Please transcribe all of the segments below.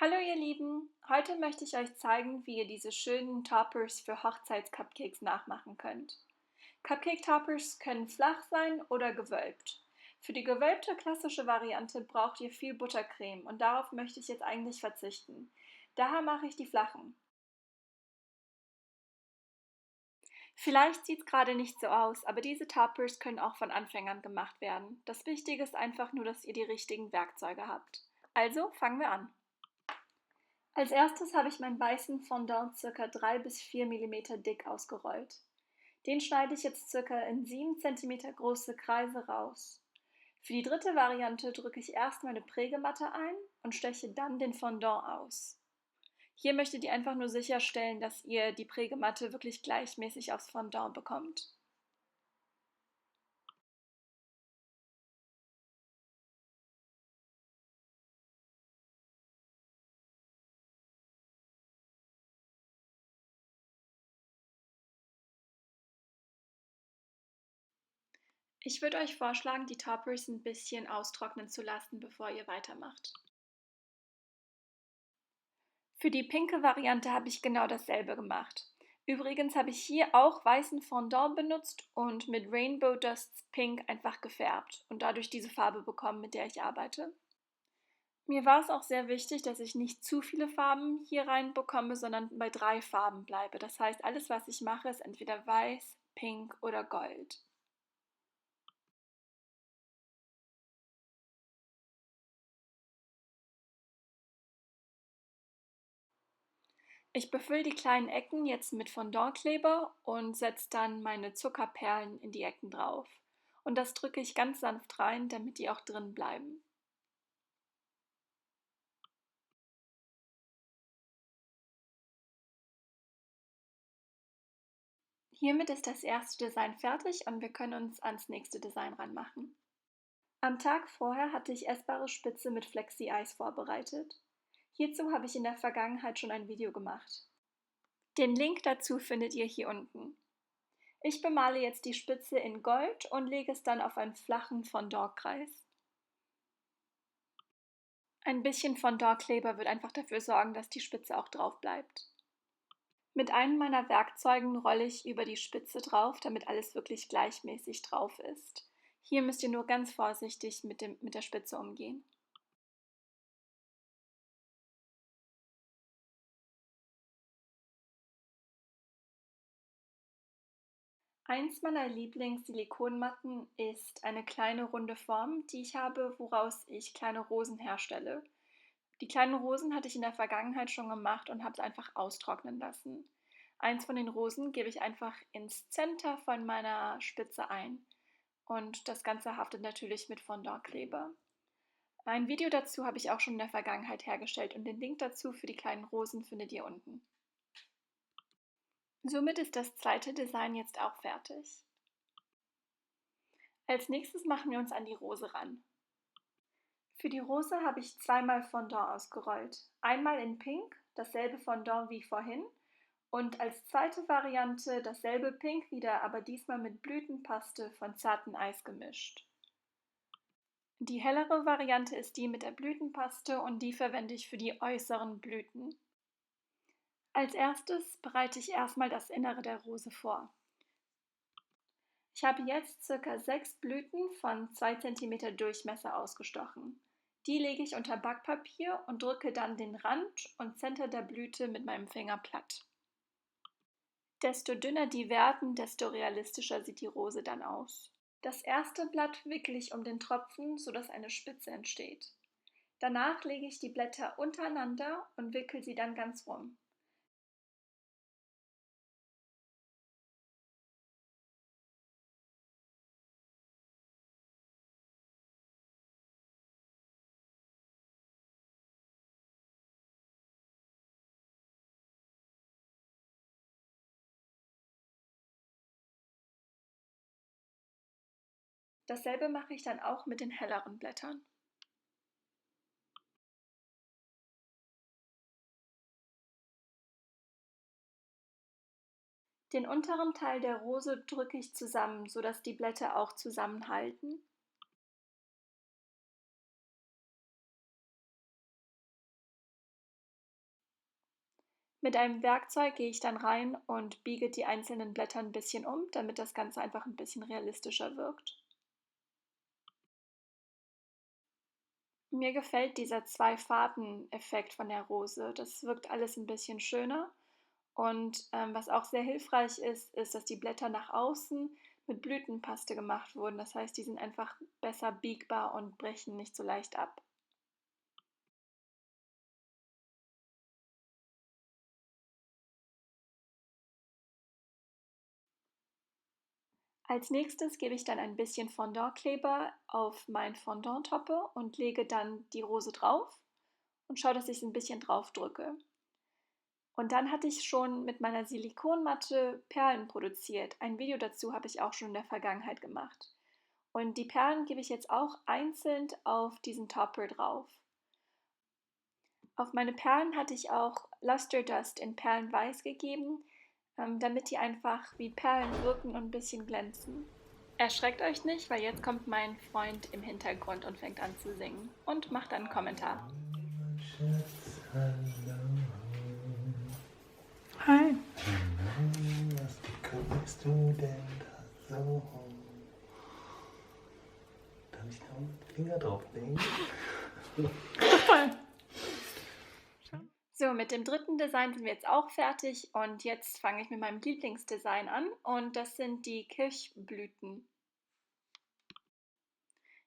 Hallo ihr Lieben, heute möchte ich euch zeigen, wie ihr diese schönen Toppers für Hochzeits-Cupcakes nachmachen könnt. Cupcake-Toppers können flach sein oder gewölbt. Für die gewölbte klassische Variante braucht ihr viel Buttercreme und darauf möchte ich jetzt eigentlich verzichten. Daher mache ich die flachen. Vielleicht sieht es gerade nicht so aus, aber diese Toppers können auch von Anfängern gemacht werden. Das Wichtige ist einfach nur, dass ihr die richtigen Werkzeuge habt. Also fangen wir an. Als erstes habe ich meinen weißen Fondant ca. 3 bis 4 Millimeter dick ausgerollt. Den schneide ich jetzt ca. in 7 Zentimeter große Kreise raus. Für die dritte Variante drücke ich erst meine Prägematte ein und steche dann den Fondant aus. Hier möchtet ihr einfach nur sicherstellen, dass ihr die Prägematte wirklich gleichmäßig aufs Fondant bekommt. Ich würde euch vorschlagen, die Toppers ein bisschen austrocknen zu lassen, bevor ihr weitermacht. Für die pinke Variante habe ich genau dasselbe gemacht. Übrigens habe ich hier auch weißen Fondant benutzt und mit Rainbow Dusts Pink einfach gefärbt und dadurch diese Farbe bekommen, mit der ich arbeite. Mir war es auch sehr wichtig, dass ich nicht zu viele Farben hier reinbekomme, sondern bei 3 Farben bleibe. Das heißt, alles, was ich mache, ist entweder weiß, pink oder gold. Ich befülle die kleinen Ecken jetzt mit Fondantkleber und setze dann meine Zuckerperlen in die Ecken drauf. Und das drücke ich ganz sanft rein, damit die auch drin bleiben. Hiermit ist das erste Design fertig und wir können uns ans nächste Design ranmachen. Am Tag vorher hatte ich essbare Spitze mit Flexi-Eis vorbereitet. Hierzu habe ich in der Vergangenheit schon ein Video gemacht. Den Link dazu findet ihr hier unten. Ich bemale jetzt die Spitze in Gold und lege es dann auf einen flachen Fondantkreis. Ein bisschen Fondantkleber wird einfach dafür sorgen, dass die Spitze auch drauf bleibt. Mit einem meiner Werkzeugen rolle ich über die Spitze drauf, damit alles wirklich gleichmäßig drauf ist. Hier müsst ihr nur ganz vorsichtig mit der Spitze umgehen. Eins meiner Lieblings-Silikonmatten ist eine kleine runde Form, die ich habe, woraus ich kleine Rosen herstelle. Die kleinen Rosen hatte ich in der Vergangenheit schon gemacht und habe es einfach austrocknen lassen. Eins von den Rosen gebe ich einfach ins Center von meiner Spitze ein und das Ganze haftet natürlich mit Fondantkleber. Ein Video dazu habe ich auch schon in der Vergangenheit hergestellt und den Link dazu für die kleinen Rosen findet ihr unten. Somit ist das zweite Design jetzt auch fertig. Als nächstes machen wir uns an die Rose ran. Für die Rose habe ich zweimal Fondant ausgerollt. Einmal in Pink, dasselbe Fondant wie vorhin, und als zweite Variante dasselbe Pink wieder, aber diesmal mit Blütenpaste von zartem Eis gemischt. Die hellere Variante ist die mit der Blütenpaste und die verwende ich für die äußeren Blüten. Als erstes bereite ich erstmal das Innere der Rose vor. Ich habe jetzt ca. 6 Blüten von 2 cm Durchmesser ausgestochen. Die lege ich unter Backpapier und drücke dann den Rand und Center der Blüte mit meinem Finger platt. Desto dünner die werden, desto realistischer sieht die Rose dann aus. Das erste Blatt wickele ich um den Tropfen, sodass eine Spitze entsteht. Danach lege ich die Blätter untereinander und wickel sie dann ganz rum. Dasselbe mache ich dann auch mit den helleren Blättern. Den unteren Teil der Rose drücke ich zusammen, sodass die Blätter auch zusammenhalten. Mit einem Werkzeug gehe ich dann rein und biege die einzelnen Blätter ein bisschen um, damit das Ganze einfach ein bisschen realistischer wirkt. Mir gefällt dieser Zwei-Farben-Effekt von der Rose. Das wirkt alles ein bisschen schöner. Und was auch sehr hilfreich ist, ist, dass die Blätter nach außen mit Blütenpaste gemacht wurden. Das heißt, die sind einfach besser biegbar und brechen nicht so leicht ab. Als nächstes gebe ich dann ein bisschen Fondantkleber auf mein Fondant toppe und lege dann die Rose drauf und schaue, dass ich es ein bisschen drauf drücke. Und dann hatte ich schon mit meiner Silikonmatte Perlen produziert. Ein Video dazu habe ich auch schon in der Vergangenheit gemacht. Und die Perlen gebe ich jetzt auch einzeln auf diesen Topper drauf. Auf meine Perlen hatte ich auch Luster Dust in Perlenweiß gegeben, damit die einfach wie Perlen wirken und ein bisschen glänzen. Erschreckt euch nicht, weil jetzt kommt mein Freund im Hintergrund und fängt an zu singen und macht einen Kommentar. Hi. Was guckst du denn da so? Darf ich da einen Finger drauflegen? Voll. So, mit dem dritten Design sind wir jetzt auch fertig und jetzt fange ich mit meinem Lieblingsdesign an und das sind die Kirschblüten.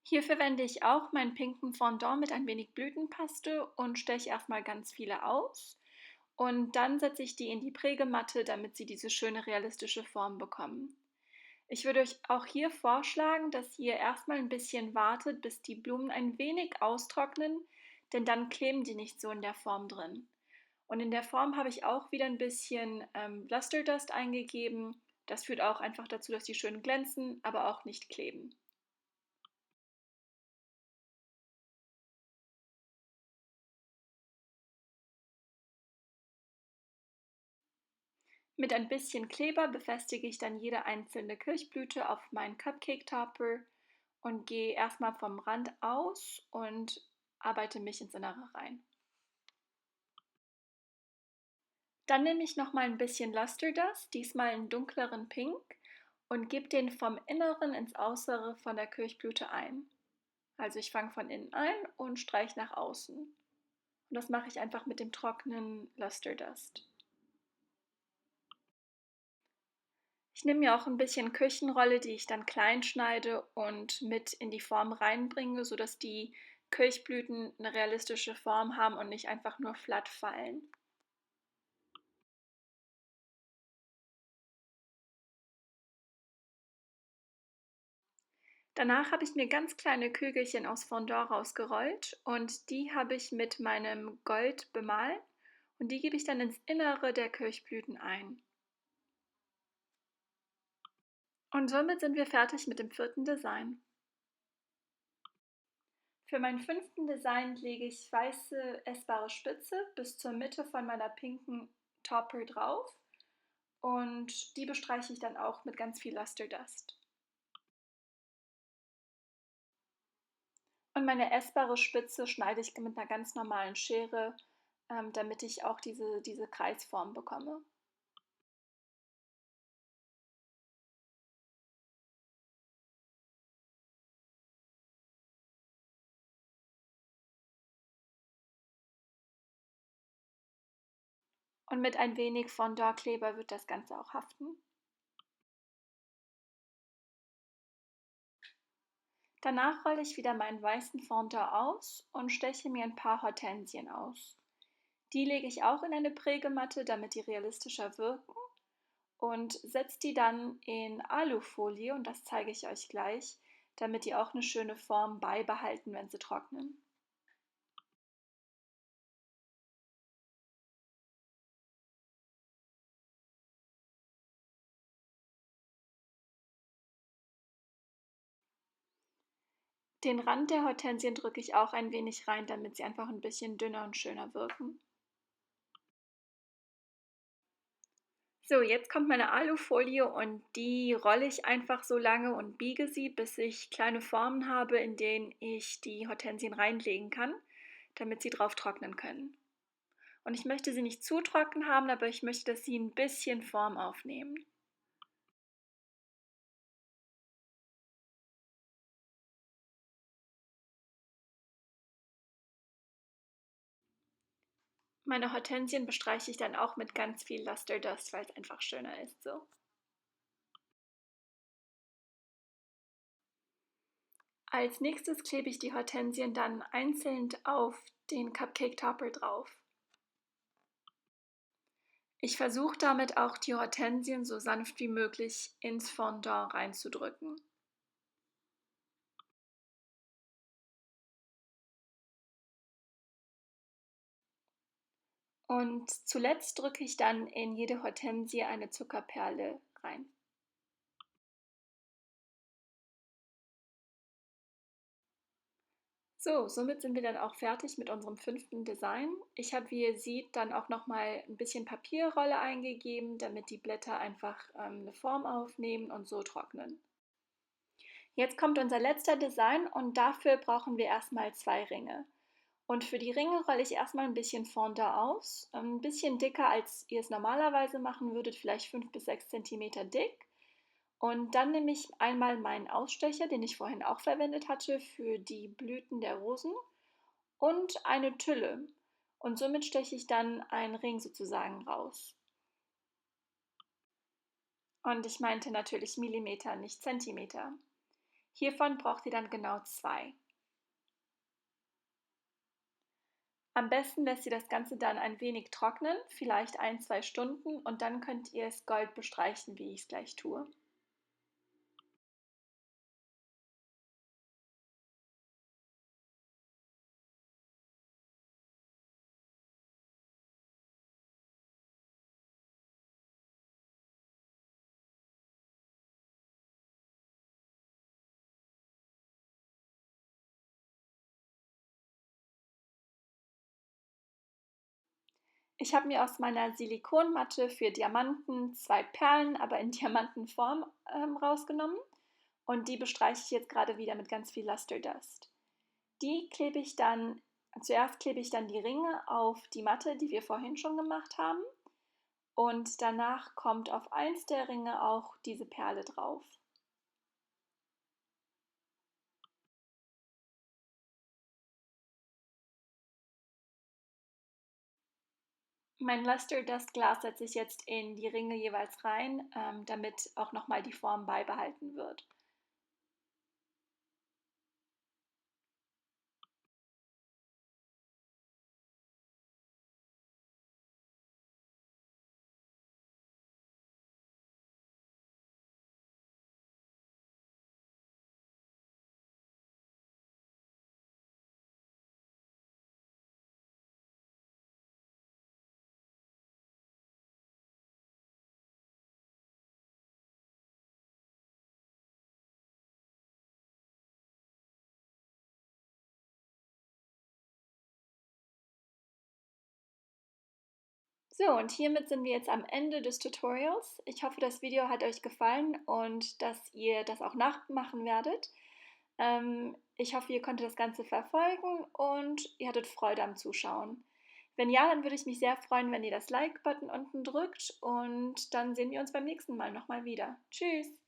Hier verwende ich auch meinen pinken Fondant mit ein wenig Blütenpaste und steche erstmal ganz viele aus. Und dann setze ich die in die Prägematte, damit sie diese schöne realistische Form bekommen. Ich würde euch auch hier vorschlagen, dass ihr erstmal ein bisschen wartet, bis die Blumen ein wenig austrocknen, denn dann kleben die nicht so in der Form drin. Und in der Form habe ich auch wieder ein bisschen Luster Dust eingegeben. Das führt auch einfach dazu, dass die schön glänzen, aber auch nicht kleben. Mit ein bisschen Kleber befestige ich dann jede einzelne Kirschblüte auf meinen Cupcake-Topper und gehe erstmal vom Rand aus und arbeite mich ins Innere rein. Dann nehme ich noch mal ein bisschen Luster Dust, diesmal in dunkleren Pink, und gebe den vom Inneren ins Äußere von der Kirschblüte ein. Also ich fange von innen ein und streiche nach außen. Und das mache ich einfach mit dem trockenen Luster Dust. Ich nehme mir auch ein bisschen Küchenrolle, die ich dann klein schneide und mit in die Form reinbringe, sodass die Kirschblüten eine realistische Form haben und nicht einfach nur flatt fallen. Danach habe ich mir ganz kleine Kügelchen aus Fondant rausgerollt und die habe ich mit meinem Gold bemalen und die gebe ich dann ins Innere der Kirschblüten ein. Und somit sind wir fertig mit dem vierten Design. Für meinen fünften Design lege ich weiße essbare Spitze bis zur Mitte von meiner pinken Topper drauf und die bestreiche ich dann auch mit ganz viel Luster Dust. Und meine essbare Spitze schneide ich mit einer ganz normalen Schere, damit ich auch diese Kreisform bekomme. Und mit ein wenig Fondant-Kleber wird das Ganze auch haften. Danach rolle ich wieder meinen weißen Fondant aus und steche mir ein paar Hortensien aus. Die lege ich auch in eine Prägematte, damit die realistischer wirken und setze die dann in Alufolie und das zeige ich euch gleich, damit die auch eine schöne Form beibehalten, wenn sie trocknen. Den Rand der Hortensien drücke ich auch ein wenig rein, damit sie einfach ein bisschen dünner und schöner wirken. So, jetzt kommt meine Alufolie und die rolle ich einfach so lange und biege sie, bis ich kleine Formen habe, in denen ich die Hortensien reinlegen kann, damit sie drauf trocknen können. Und ich möchte sie nicht zu trocken haben, aber ich möchte, dass sie ein bisschen Form aufnehmen. Meine Hortensien bestreiche ich dann auch mit ganz viel Luster Dust, weil es einfach schöner ist so. Als nächstes klebe ich die Hortensien dann einzeln auf den Cupcake Topper drauf. Ich versuche damit auch die Hortensien so sanft wie möglich ins Fondant reinzudrücken. Und zuletzt drücke ich dann in jede Hortensie eine Zuckerperle rein. So, somit sind wir dann auch fertig mit unserem 5. Design. Ich habe, wie ihr seht, dann auch nochmal ein bisschen Papierrolle eingegeben, damit die Blätter einfach eine Form aufnehmen und so trocknen. Jetzt kommt unser letzter Design und dafür brauchen wir erstmal 2 Ringe. Und für die Ringe rolle ich erstmal ein bisschen Fondant aus, ein bisschen dicker, als ihr es normalerweise machen würdet, vielleicht 5 bis 6 cm dick. Und dann nehme ich einmal meinen Ausstecher, den ich vorhin auch verwendet hatte, für die Blüten der Rosen und eine Tülle. Und somit steche ich dann einen Ring sozusagen raus. Und ich meinte natürlich Millimeter, nicht Zentimeter. Hiervon braucht ihr dann genau 2. Am besten lässt ihr das Ganze dann ein wenig trocknen, vielleicht 1-2 Stunden, und dann könnt ihr es gold bestreichen, wie ich es gleich tue. Ich habe mir aus meiner Silikonmatte für Diamanten 2 Perlen, aber in Diamantenform rausgenommen, und die bestreiche ich jetzt gerade wieder mit ganz viel Luster Dust. Zuerst klebe ich dann die Ringe auf die Matte, die wir vorhin schon gemacht haben, und danach kommt auf eins der Ringe auch diese Perle drauf. Mein Luster Dust Glas setze ich jetzt in die Ringe jeweils rein, damit auch nochmal die Form beibehalten wird. So, und hiermit sind wir jetzt am Ende des Tutorials. Ich hoffe, das Video hat euch gefallen und dass ihr das auch nachmachen werdet. Ich hoffe, ihr konntet das Ganze verfolgen und ihr hattet Freude am Zuschauen. Wenn ja, dann würde ich mich sehr freuen, wenn ihr das Like-Button unten drückt, und dann sehen wir uns beim nächsten Mal nochmal wieder. Tschüss!